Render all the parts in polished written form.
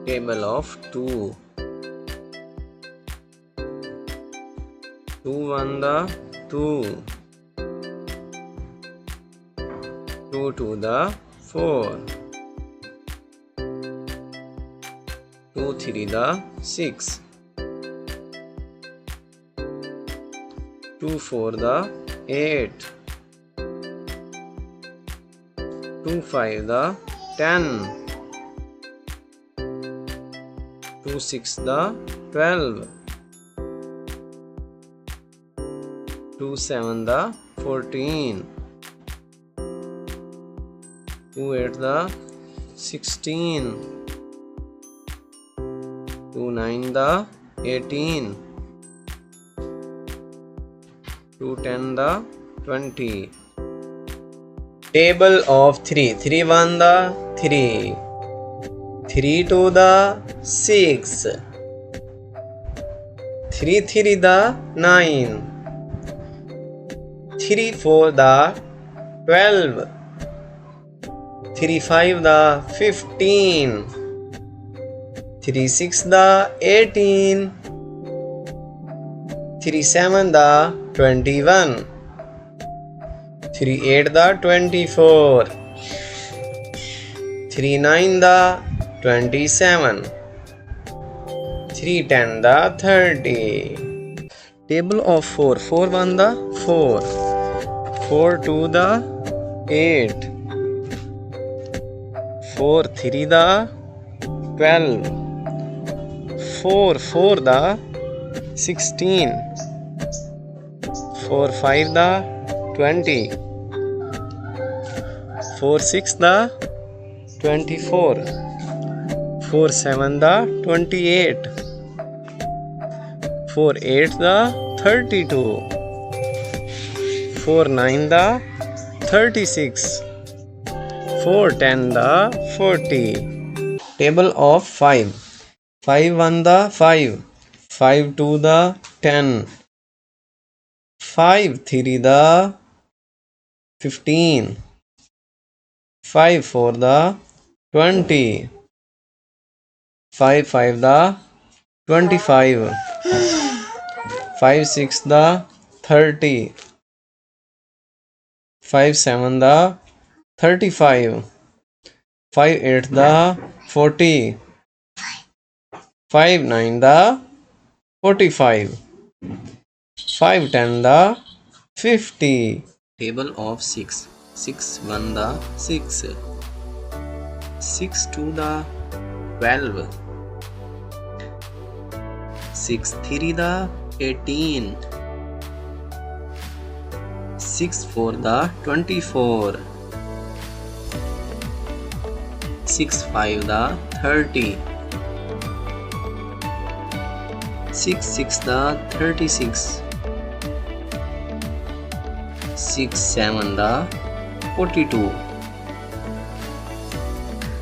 Table of 2. 2 1 the 2. 2 2 the 4. 2 3 the 6. 2 4 the 8. 2 5 the 10. 2 6 the 12. 2 7 the 14. 2 8 the 16. 2 9 the 18. 2 10 the 20. Table of 3. 3 1 the 3. 3 2 the 6. 3 3 the 9. 3 4 the 12. 3 5 the 15. 3 6 the 18. 3 7 the 21. 3 8 the 24. 3 9 the 27. 3 10 the 30. Table of 4. 4 1 the 4. 4 2 the 8. 4 3 the 12. 4 4 the 16. 4 5 the 20. 4 6 the 24. 4 7 the 28. 4 8 the 32. 4 9 the 36. 4 10 the 40. Table of 5. 5 1 the 5. 5 2 the 10. 5 3 the 15. 5 4 the 20. 5 5 the 25. 5 6 the 30. 5 7 the 35. 5 8 the 40. 5 9 the 45. 5 10 the 50. Table of 6. 6 1 the 6. 6 2 the 12. 6 3 the 18. 6 4 the 24. 6 5 the 30. 6 6 the 36. 6 7 the 42.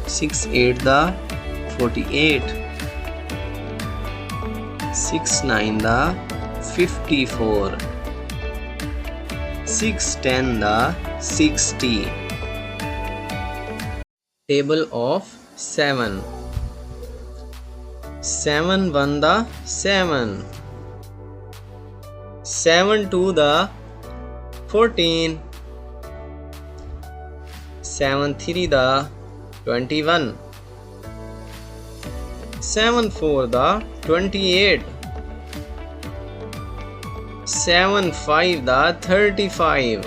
6 8 the 48. 6 9 the 54. 6 10 the 60. Table of 7. 7 1 the 7. 7 2 the 14. 7 3 the 21. 7 4 the 28. 7 5 the 35.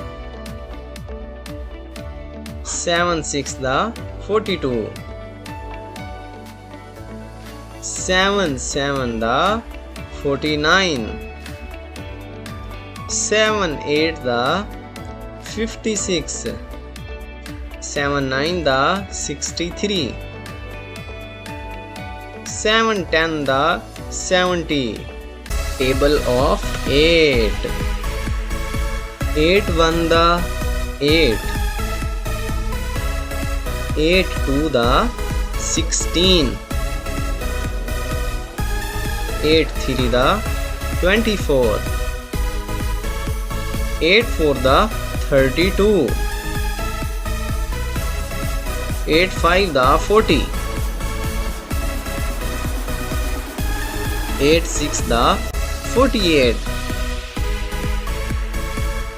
7 6 the 42. 7 7 the 49. 7 8 the 56. 7 9 the 63. 7 10 the 70. Table of 8. 8 1 the 8. 8 2 the 16. 8 3 the 24. 8 4 the 32. 8 5 the 40. 8 6 the 48.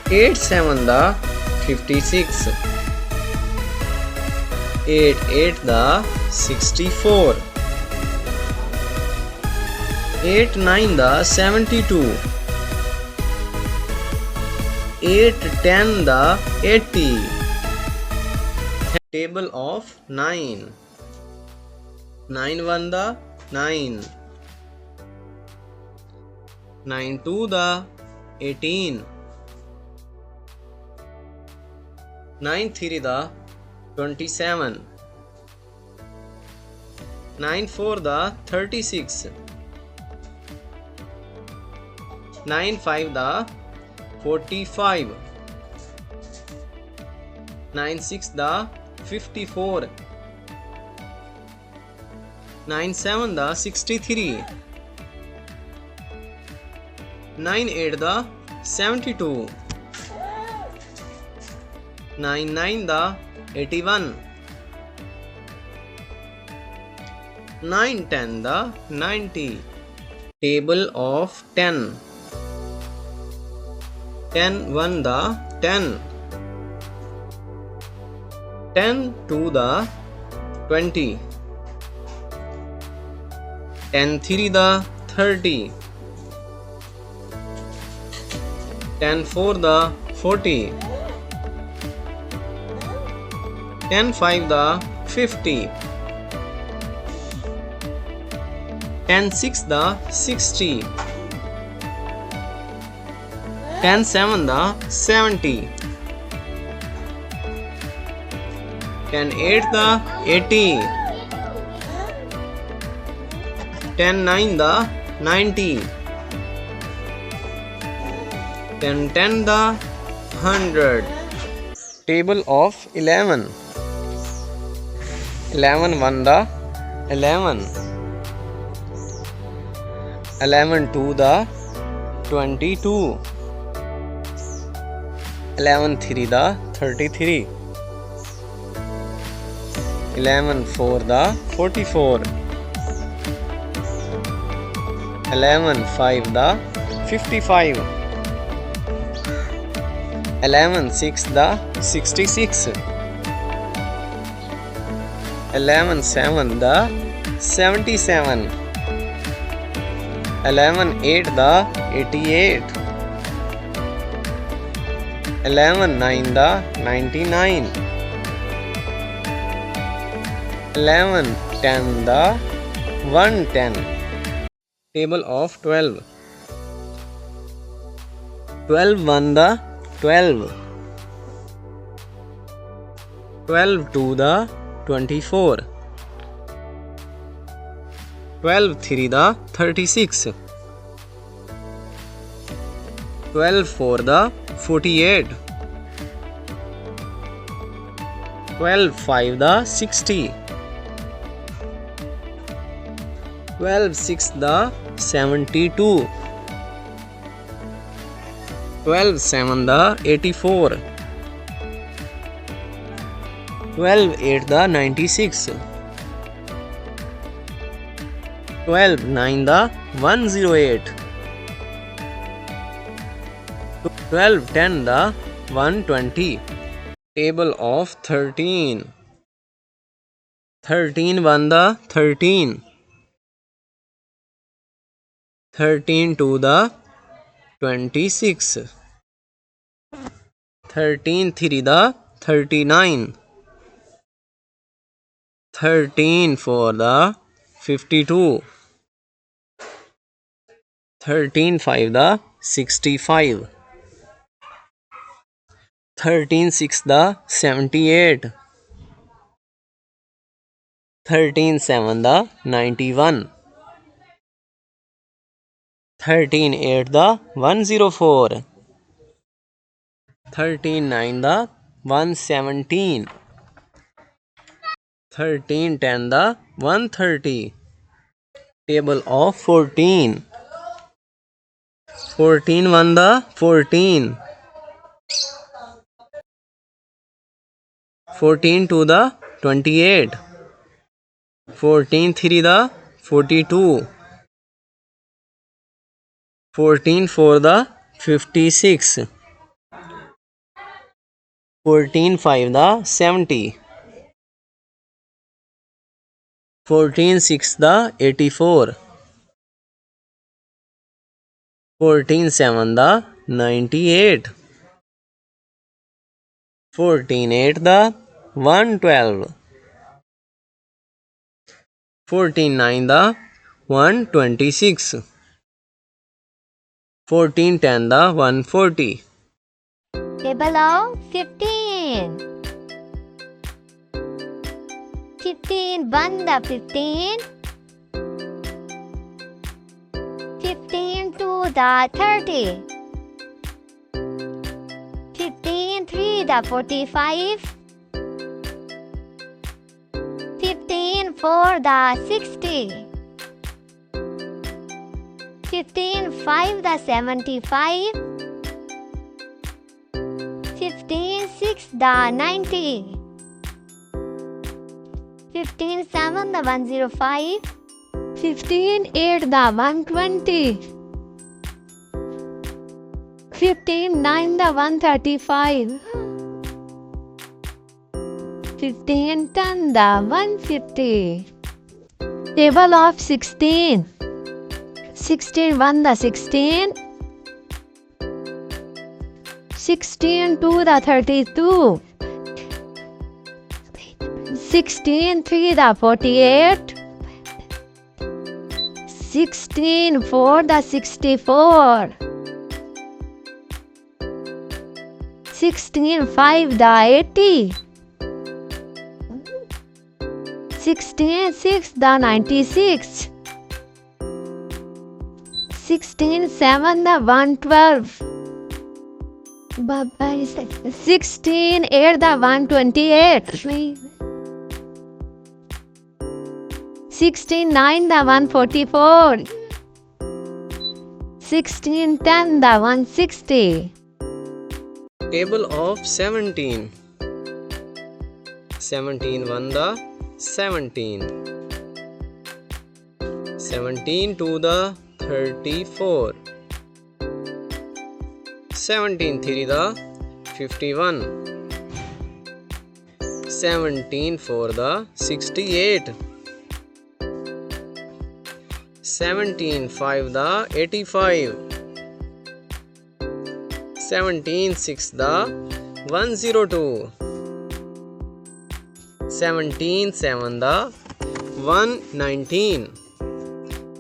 8 7 the 56. 8 8 the 64. 8 9 the 72. 8 10 the 80. Table of 9. 9 1 the 9. 9 2 the 18. 9 3 the 27. 9 4 the 36. 9 5 the 45. 9 6 the 54. 9 7 the 63. 9 8 the 72. 9 9 the 81. 9 10 the 90. Table of 10. 10 1 the 10. 10 2 the 20. 10 3 the 30. 10 4 the 40. 10 5 the 50. 10 6 the 60. 10 7 the 70. 10 8 the 80. 10 9 the 90. 10 10 the 100. Table of 11. 11 1 the 11. 11 2 the 22. 11 3 the 33. 11 4 the 44. 11 5 the 55. 11 6 the 66. 11 7 the 77. 11 8 the 88. 11 9 the 99. 11 10 the 110. Table of 12. 12 1 the 12. 12 2 the 24. 12 3 the 36. 12 4 the 48. 12 5 the 60. 12 6 the 72. 12 7 the 84. 12 8 the 96. 12 9 the 108. 12 10 the 120. Table of 13. 13 1 the 13. 13 2 the 26. 13 3 the 39. 13 4 the 52. 13 5 the 65. 13 6 the 78. 13 7 the 91. 13 8 the 104. 13 9 the 117. 13 10 the 130. Table of 14. 14 1 the 14. 14 2 the 28. 14 3 the 42. 14 4 the 56. 14 5 the 70. 14 6 the 84. 14 7 the 98. 14 8 the 112. 14 9 the 126. 14 10 the 140. Table of 15. 15 1 the 15. 15 2 the 30. 15 3 the 45. 15 4 the 60. 15 5 the 75. 15 6 the 90. 15 7 the 105. 15 8 the 120. 15 9 the 135. 15 10 the 150. Table of 16. 16 1 the 16. 16 2 the 32. 16 3 the 48. 16 4 the 64. 16 5 the 80. 16 6 the 96. 16 7 the 112. 16 8 the 128. 16 9 the 144. 16 10 the 160. Table of 17. 17 1 the 17. 17 2 the 34. 17 3 the 51. 17 4 the 68. 17 5 the 85. 17 6 the 102. 17 7 the 119.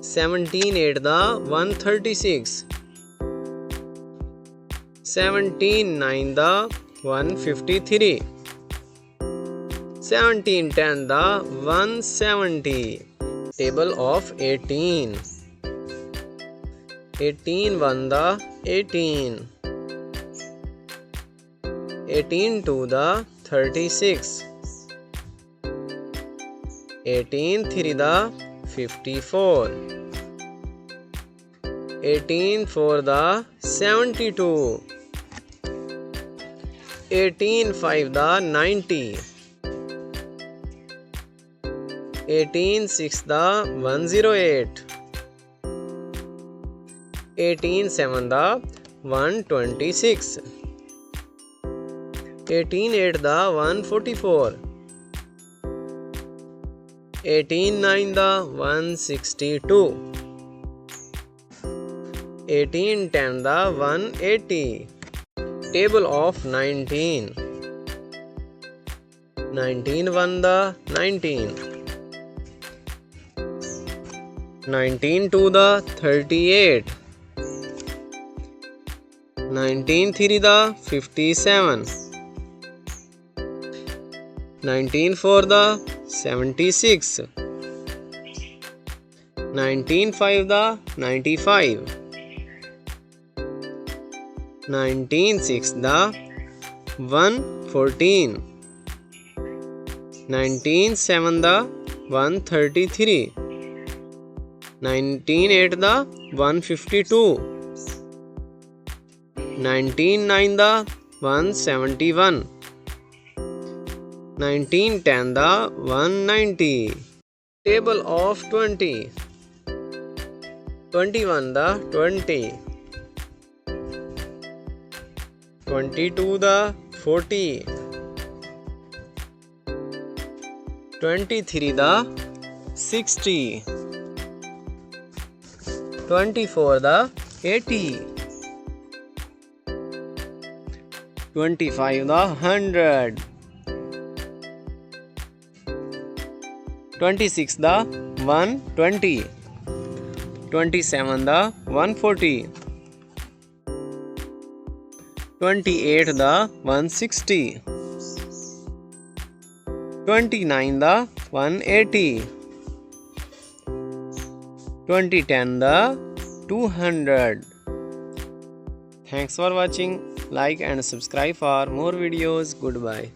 17 8 the 136. 17 9 the 153. 17 10 the 170. Table of 18. 18 1 the 18. 18 2 the 36. 18 3 the 54. 18 4 the 72. 18 5 the 90. 18 6 the 108. 18 7 the 126. 18 8 the 144. 18 9 the 162. 18 10 the 180. Table of 19. 19 1 the 19. 19 2 the 38. 19 3 the 57. 19 4 the 76. 19 5 the 95. 19 6 the 114. 19 7 the 133. 19 8 the 152. 19 9 the 171. 19 10 the 190. Table of 20. 21 the 20. 22 the 40. 23 the 60. 24 the 80. 25 the 100. 26 the 120. 27 the 140. 28 the 160. 29 the 180. 2010 the 200. Thanks for watching. Like and subscribe for more videos. Goodbye.